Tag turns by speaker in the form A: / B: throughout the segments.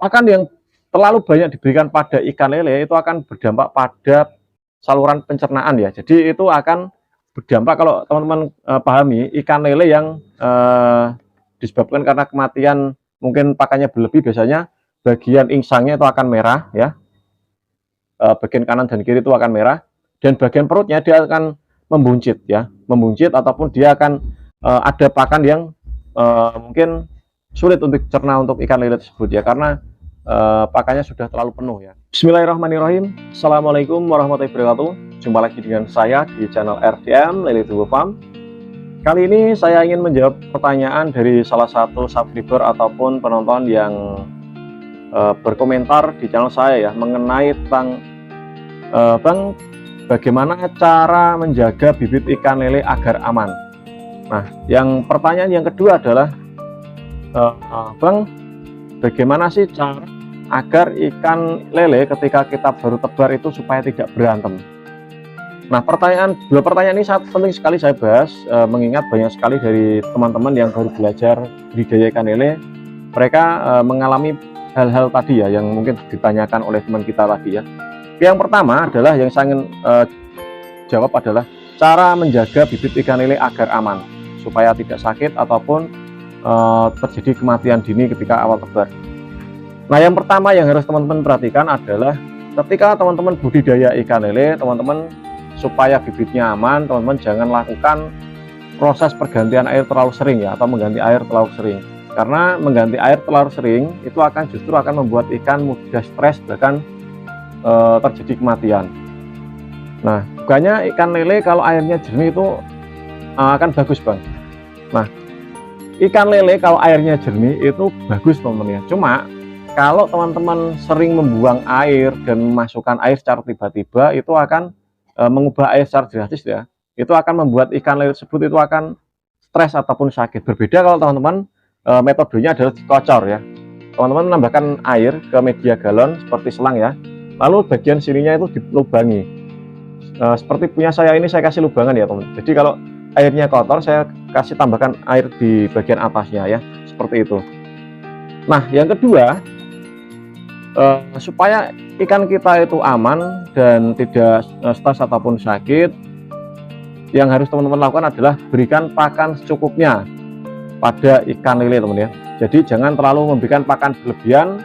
A: Pakan yang terlalu banyak diberikan pada ikan lele itu akan berdampak pada saluran pencernaan ya. Jadi itu akan berdampak, kalau teman-teman pahami, ikan lele yang disebabkan karena kematian mungkin pakannya berlebih, biasanya bagian insangnya itu akan merah ya. Bagian kanan dan kiri itu akan merah, dan bagian perutnya dia akan membuncit ya, membuncit, ataupun dia akan ada pakan yang mungkin sulit untuk cerna untuk ikan lele tersebut ya, karena pakannya sudah terlalu penuh ya. Bismillahirrahmanirrahim. Assalamualaikum warahmatullahi wabarakatuh. Jumpa lagi dengan saya di channel RDM Lele Tumbuh Farm. Kali ini saya ingin menjawab pertanyaan dari salah satu subscriber ataupun penonton yang berkomentar di channel saya ya, mengenai tentang Bang, bagaimana cara menjaga bibit ikan lele agar aman. Nah, yang pertanyaan yang kedua adalah Bang, bagaimana sih cara agar ikan lele ketika kita baru tebar itu supaya tidak berantem? Nah, dua pertanyaan ini sangat penting sekali saya bahas, mengingat banyak sekali dari teman-teman yang baru belajar budidaya ikan lele, mereka mengalami hal-hal tadi ya, yang mungkin ditanyakan oleh teman kita tadi ya. Yang pertama adalah, yang saya ingin jawab adalah cara menjaga bibit ikan lele agar aman, supaya tidak sakit ataupun terjadi kematian dini ketika awal tebar. Nah, yang pertama yang harus teman-teman perhatikan adalah ketika teman-teman budidaya ikan lele, teman-teman supaya bibitnya aman, teman-teman jangan lakukan proses pergantian air terlalu sering ya, atau mengganti air terlalu sering. Karena mengganti air terlalu sering itu justru akan membuat ikan mudah stres, bahkan terjadi kematian. Nah, bukannya ikan lele kalau airnya jernih itu akan bagus Bang. Nah, ikan lele kalau airnya jernih itu bagus teman-teman ya. Cuma kalau teman-teman sering membuang air dan memasukkan air secara tiba-tiba, itu akan mengubah air secara drastis ya. Itu akan membuat ikan lele tersebut itu akan stres ataupun sakit. Berbeda kalau teman-teman metodenya adalah dikocor ya. Teman-teman menambahkan air ke media galon seperti selang ya, lalu bagian sininya itu dilubangi. Seperti punya saya ini, saya kasih lubangan ya teman. Jadi kalau airnya kotor, saya kasih tambahkan air di bagian atasnya ya, seperti itu. Nah, yang kedua, supaya ikan kita itu aman dan tidak stres ataupun sakit, yang harus teman-teman lakukan adalah berikan pakan secukupnya pada ikan lele teman ya. Jadi jangan terlalu memberikan pakan berlebihan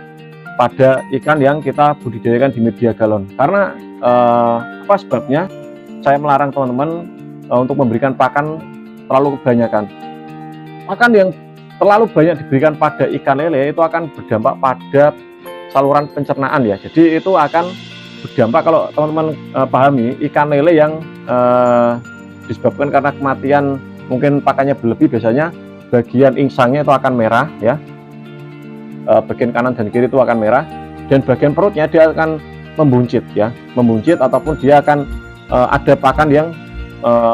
A: pada ikan yang kita budidayakan di media galon. Karena apa sebabnya saya melarang teman-teman untuk memberikan pakan terlalu kebanyakan. Pakan yang terlalu banyak diberikan pada ikan lele itu akan berdampak pada saluran pencernaan ya. Jadi itu akan berdampak, kalau teman-teman pahami, ikan lele yang disebabkan karena kematian mungkin pakannya berlebih, biasanya bagian insangnya itu akan merah ya. Bagian kanan dan kiri itu akan merah, dan bagian perutnya dia akan membuncit ya, membuncit, ataupun dia akan ada pakan yang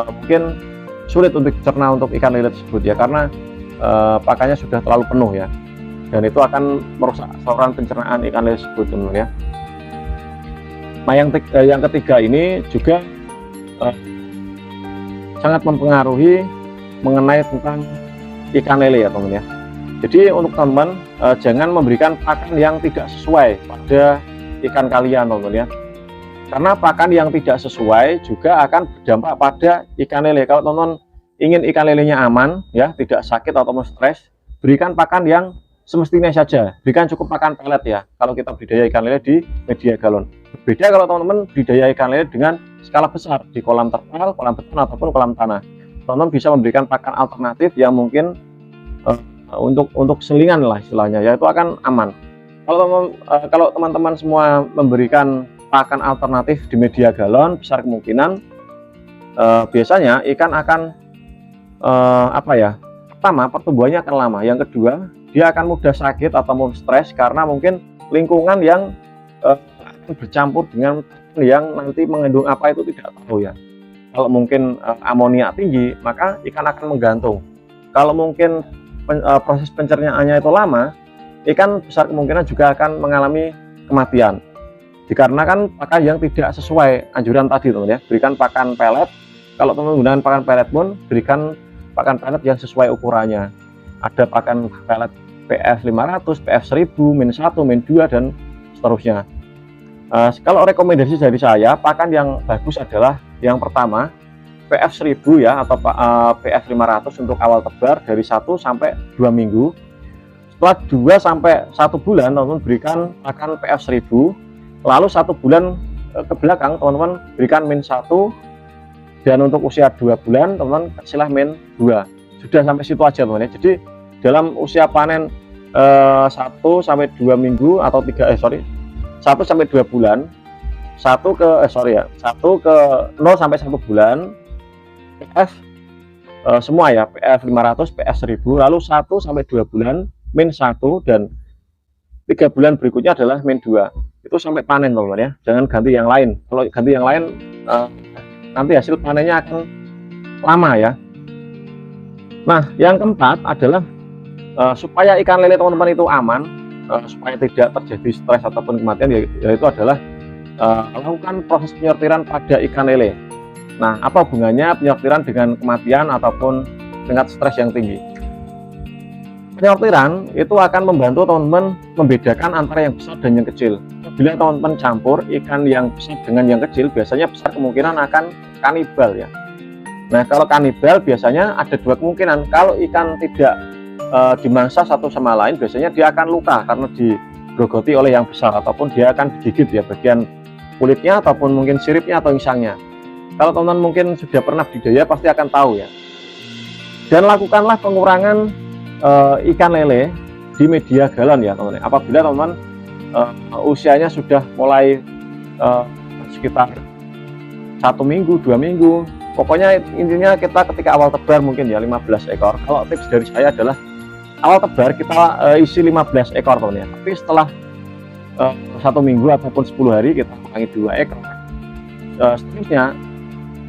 A: mungkin sulit untuk dicerna untuk ikan lele tersebut ya, karena pakannya sudah terlalu penuh ya, dan itu akan merusak saluran pencernaan ikan lele tersebut teman ya. Nah, yang ketiga ini juga sangat mempengaruhi mengenai tentang ikan lele ya teman ya. Jadi untuk teman-teman jangan memberikan pakan yang tidak sesuai pada ikan kalian teman-teman ya. Karena pakan yang tidak sesuai juga akan berdampak pada ikan lele. Kalau teman-teman ingin ikan lelenya aman ya, tidak sakit atau stres, berikan pakan yang semestinya saja. Berikan cukup pakan pelet ya, kalau kita budidaya ikan lele di media galon. Berbeda kalau teman-teman budidaya ikan lele dengan skala besar di kolam terpal, kolam beton, ataupun kolam tanah. Teman-teman bisa memberikan pakan alternatif yang mungkin untuk selingan lah istilahnya ya, itu akan aman. Kalau teman-teman semua memberikan pakan alternatif di media galon, besar kemungkinan biasanya ikan akan pertama, pertumbuhannya akan lama. Yang kedua, dia akan mudah sakit ataupun stres karena mungkin lingkungan yang akan bercampur dengan yang nanti mengandung apa itu tidak tahu ya. Kalau mungkin amonia tinggi, maka ikan akan menggantung. Kalau mungkin proses pencernaannya itu lama, ikan besar kemungkinan juga akan mengalami kematian. Dikarenakan pakan yang tidak sesuai anjuran tadi teman ya. Berikan pakan pelet. Kalau teman menggunakan pakan pelet pun berikan pakan pelet yang sesuai ukurannya. Ada pakan pelet PF 500, PF 1000, min 1, min 2 dan seterusnya. Kalau rekomendasi dari saya, pakan yang bagus adalah yang pertama PF 1000 ya, atau PF 500 untuk awal tebar dari 1 sampai 2 minggu. Setelah 2 sampai 1 bulan teman-teman berikan pakan PF 1000, lalu 1 bulan ke belakang teman-teman berikan min 1, dan untuk usia 2 bulan teman-teman kasihlah min 2. Sudah sampai situ aja teman-teman ya. Jadi dalam usia panen 1 sampai 2 minggu atau 1 sampai 2 bulan, 1 ke 0 sampai 1 bulan PF semua ya, PF 500, PF 1000, lalu 1 sampai 2 bulan min 1, dan 3 bulan berikutnya adalah min 2. Itu sampai panen teman-teman ya. Jangan ganti yang lain. Kalau ganti yang lain nanti hasil panennya akan lama ya. Nah, yang keempat adalah supaya ikan lele teman-teman itu aman, supaya tidak terjadi stres ataupun kematian, yaitu adalah lakukan proses penyortiran pada ikan lele. Nah, apa hubungannya penyortiran dengan kematian ataupun tingkat stres yang tinggi? Penyortiran itu akan membantu teman-teman membedakan antara yang besar dan yang kecil. Bila teman-teman campur ikan yang besar dengan yang kecil, biasanya besar kemungkinan akan kanibal ya. Nah, kalau kanibal biasanya ada 2 kemungkinan. Kalau ikan tidak dimangsa satu sama lain, biasanya dia akan luka karena digrogoti oleh yang besar, ataupun dia akan digigit ya, bagian kulitnya ataupun mungkin siripnya atau insangnya. Kalau teman-teman mungkin sudah pernah budidaya pasti akan tahu ya. Dan lakukanlah pengurangan ikan lele di media galon ya teman-teman. Apabila teman-teman usianya sudah mulai sekitar 1 minggu, 2 minggu, pokoknya intinya kita ketika awal tebar mungkin ya 15 ekor. Kalau tips dari saya adalah awal tebar kita isi 15 ekor teman ya. Tapi setelah 1 minggu ataupun 10 hari kita kurangi 2 ekor. Seterusnya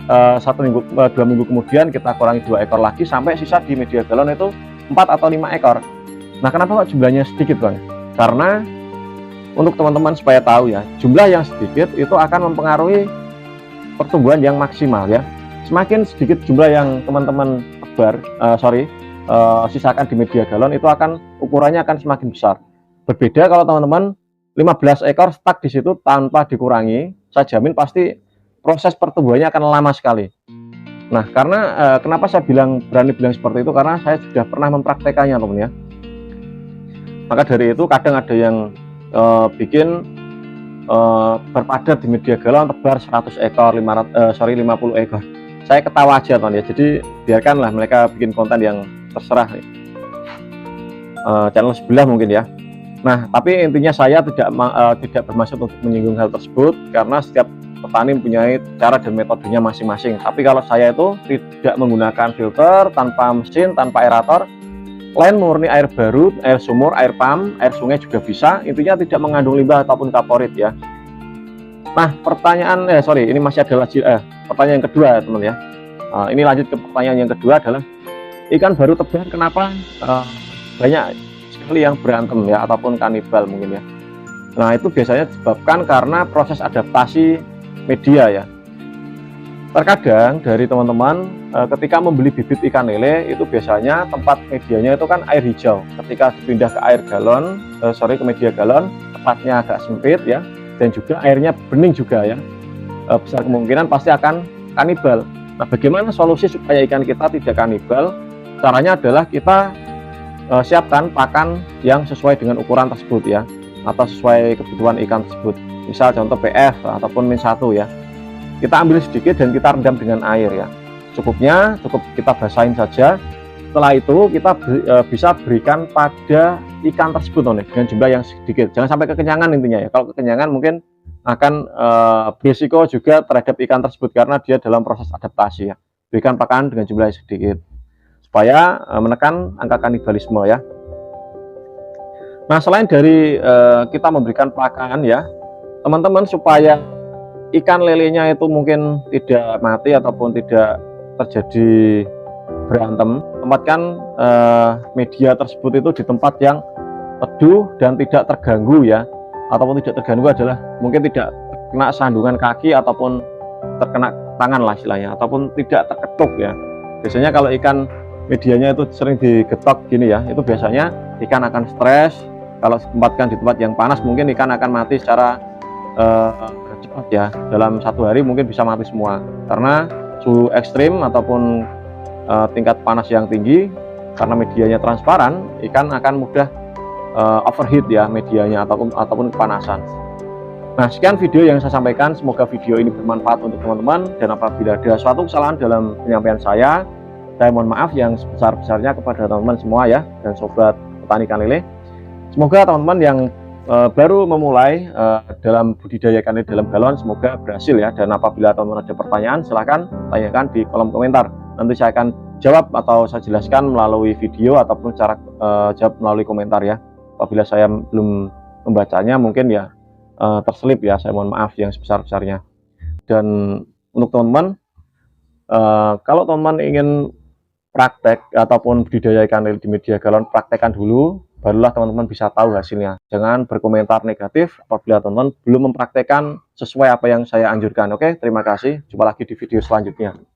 A: 1 minggu, 2 minggu kemudian kita kurangi 2 ekor lagi sampai sisa di media galon itu 4 atau 5 ekor. Nah, kenapa kok jumlahnya sedikit Bang? Karena untuk teman-teman supaya tahu ya, jumlah yang sedikit itu akan mempengaruhi pertumbuhan yang maksimal ya. Semakin sedikit jumlah yang teman-teman sisakan di media galon, itu akan ukurannya akan semakin besar. Berbeda kalau teman-teman 15 ekor stuck di situ tanpa dikurangi, saya jamin pasti proses pertumbuhannya akan lama sekali. Nah, karena kenapa saya berani bilang seperti itu, karena saya sudah pernah mempraktekannya teman ya. Maka dari itu kadang ada yang bikin berpadat di media galon tebar 100 ekor, 50 ekor. Saya ketawa aja teman ya. Jadi biarkanlah mereka bikin konten yang terserah channel sebelah mungkin ya. Nah, tapi intinya saya tidak bermaksud untuk menyinggung hal tersebut, karena setiap petani mempunyai cara dan metodenya masing-masing. Tapi kalau saya itu tidak menggunakan filter, tanpa mesin, tanpa aerator, lain murni air baru, air sumur, air pump, air sungai juga bisa. Intinya tidak mengandung limbah ataupun kaporit ya. Nah, pertanyaan ini masih ada pertanyaan yang kedua ya teman ya. Ini lanjut ke pertanyaan yang kedua adalah ikan baru tebar kenapa banyak sekali yang berantem ya, ataupun kanibal mungkin ya. Nah, itu biasanya disebabkan karena proses adaptasi media ya. Terkadang dari teman-teman ketika membeli bibit ikan lele itu biasanya tempat medianya itu kan air hijau. Ketika dipindah ke air galon, ke media galon, tempatnya agak sempit ya, dan juga airnya bening juga ya. Besar kemungkinan pasti akan kanibal. Nah, bagaimana solusi supaya ikan kita tidak kanibal? Caranya adalah kita siapkan pakan yang sesuai dengan ukuran tersebut ya, atau sesuai kebutuhan ikan tersebut. Misal contoh PF ataupun min 1 ya. Kita ambil sedikit dan kita rendam dengan air ya. Cukup kita basahin saja. Setelah itu kita bisa berikan pada ikan tersebut dengan jumlah yang sedikit. Jangan sampai kekenyangan intinya ya. Kalau kekenyangan mungkin akan berisiko juga terhadap ikan tersebut, karena dia dalam proses adaptasi ya. Berikan pakan dengan jumlah yang sedikit supaya menekan angka kanibalisme ya. Nah, selain dari kita memberikan pakan ya, teman-teman, supaya ikan lelenya itu mungkin tidak mati ataupun tidak terjadi berantem, tempatkan media tersebut itu di tempat yang teduh dan tidak terganggu ya. Ataupun tidak terganggu adalah mungkin tidak terkena sandungan kaki ataupun terkena tangan lah istilahnya, ataupun tidak terketuk ya. Biasanya kalau ikan medianya itu sering digetok gini ya, itu biasanya ikan akan stres. Kalau ditempatkan di tempat yang panas mungkin ikan akan mati secara cepat ya, dalam 1 hari mungkin bisa mati semua, karena suhu ekstrim ataupun tingkat panas yang tinggi. Karena medianya transparan, ikan akan mudah overheat ya medianya ataupun kepanasan. Nah, sekian video yang saya sampaikan, semoga video ini bermanfaat untuk teman-teman, dan apabila ada suatu kesalahan dalam penyampaian saya mohon maaf yang sebesar-besarnya kepada teman-teman semua ya, dan sobat petani ikan lele. Semoga teman-teman yang baru memulai dalam budidaya ikan lele dalam galon semoga berhasil ya, dan apabila teman-teman ada pertanyaan silahkan tanyakan di kolom komentar, nanti saya akan jawab atau saya jelaskan melalui video ataupun cara jawab melalui komentar ya. Apabila saya belum membacanya mungkin ya terselip ya, saya mohon maaf yang sebesar-besarnya. Dan untuk teman-teman, kalau teman-teman ingin praktek ataupun budidaya ikan lele di media galon, praktekkan dulu, barulah teman-teman bisa tahu hasilnya. Jangan berkomentar negatif apabila teman-teman belum mempraktekkan sesuai apa yang saya anjurkan. Oke, terima kasih. Jumpa lagi di video selanjutnya.